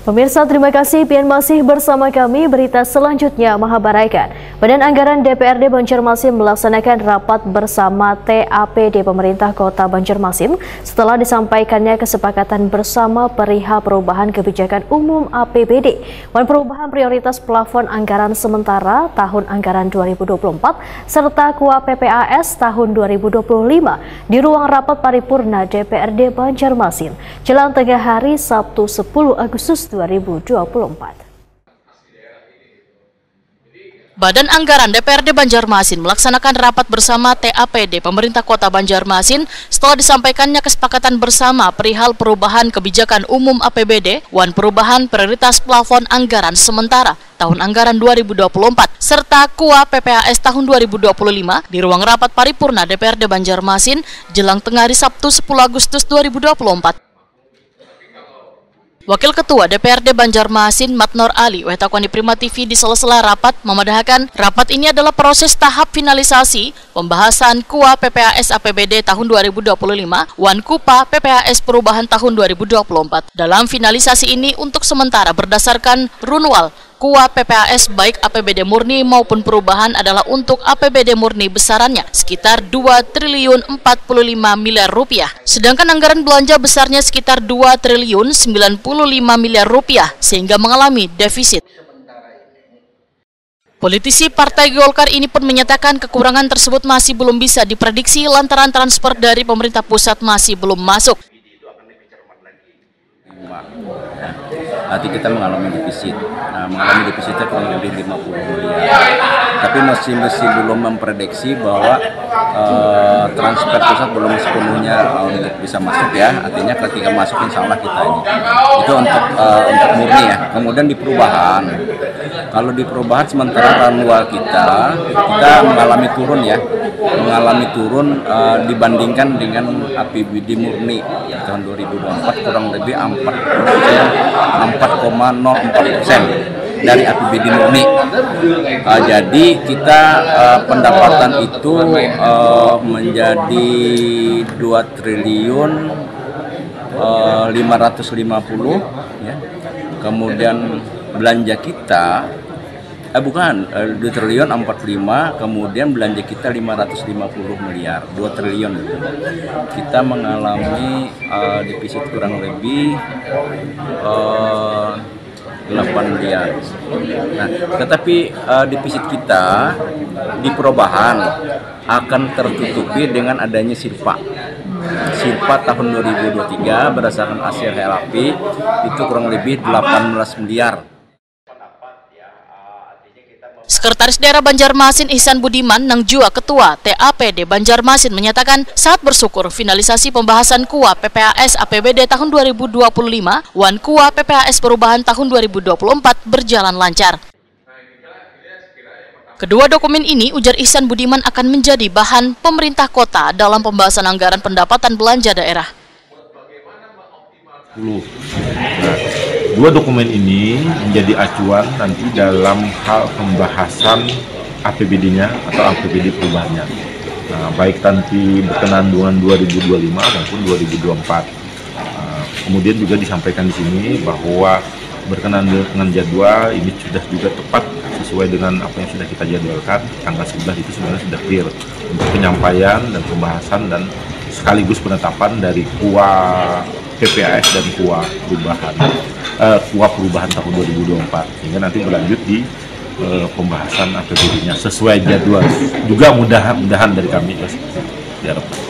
Pemirsa, terima kasih pian masih bersama kami. Berita selanjutnya mengabarkan Badan Anggaran DPRD Banjarmasin melaksanakan rapat bersama TAPD Pemerintah Kota Banjarmasin setelah disampaikannya kesepakatan bersama perihal perubahan kebijakan umum APBD dan perubahan prioritas plafon anggaran sementara tahun anggaran 2024 serta KUA PPAS tahun 2025 di ruang rapat paripurna DPRD Banjarmasin jelang tengah hari Sabtu 10 Agustus 2024. Badan Anggaran DPRD Banjarmasin melaksanakan rapat bersama TAPD Pemerintah Kota Banjarmasin setelah disampaikannya kesepakatan bersama perihal perubahan kebijakan umum APBD dan perubahan prioritas plafon anggaran sementara tahun anggaran 2024 serta KUA PPAS tahun 2025 di ruang rapat paripurna DPRD Banjarmasin jelang tengah hari Sabtu 10 Agustus 2024. Wakil Ketua DPRD Banjarmasin Matnor Ali Wetakwani Prima TV di sela-sela rapat memadahkan rapat ini adalah proses tahap finalisasi pembahasan KUA PPAS APBD tahun 2025 dan KUPA PPAS perubahan tahun 2024. Dalam finalisasi ini untuk sementara berdasarkan runwal KUA PPAS baik APBD murni maupun perubahan adalah untuk APBD murni besarannya sekitar 2 triliun 45 miliar rupiah. Sedangkan anggaran belanja besarnya sekitar 2 triliun 95 miliar rupiah sehingga mengalami defisit. Politisi Partai Golkar ini pun menyatakan kekurangan tersebut masih belum bisa diprediksi lantaran transfer dari pemerintah pusat masih belum masuk. Nanti kita mengalami defisit. Mengalami defisitnya kurang lebih 50 miliar. Tapi masih belum memprediksi bahwa transfer pusat belum sepenuhnya bisa masuk ya. Artinya ketika masuk insya Allah kita ini. Itu untuk murni ya. Kemudian di perubahan. Kalau di perubahan sementara runway kita mengalami turun ya. Mengalami turun dibandingkan dengan APBD murni tahun 2024 kurang lebih 4,04% dari APBD murni. Jadi kita pendapatan itu menjadi 2 triliun 550 ya. Kemudian belanja kita 2 triliun 45, kemudian belanja kita 550 miliar, 2 triliun. Kita mengalami defisit kurang lebih 8 miliar. Nah, tetapi defisit kita di perubahan akan tertutupi dengan adanya SIRPA. SIRPA tahun 2023 berdasarkan hasil HLAP itu kurang lebih 18 miliar. Sekretaris Daerah Banjarmasin Ihsan Budiman Nang Jua Ketua TAPD Banjarmasin menyatakan saat bersyukur finalisasi pembahasan KUA PPAS APBD tahun 2025 dan KUA PPAS perubahan tahun 2024 berjalan lancar. Kedua dokumen ini, ujar Ihsan Budiman, akan menjadi bahan pemerintah kota dalam pembahasan anggaran pendapatan belanja daerah. Dua dokumen ini menjadi acuan nanti dalam hal pembahasan APBD-nya atau APBD perubahannya. Nah, baik nanti berkenaan dengan 2025 maupun 2024. Kemudian juga disampaikan di sini bahwa berkenaan dengan jadwal ini sudah juga tepat sesuai dengan apa yang sudah kita jadwalkan. Tanggal 11 itu sebenarnya sudah clear untuk penyampaian dan pembahasan dan sekaligus penetapan dari KUA PPAS dan KUA perubahan tahun 2024 sehingga nanti berlanjut di pembahasan APBD-nya sesuai jadwal juga mudah-mudahan dari kami diharapkan.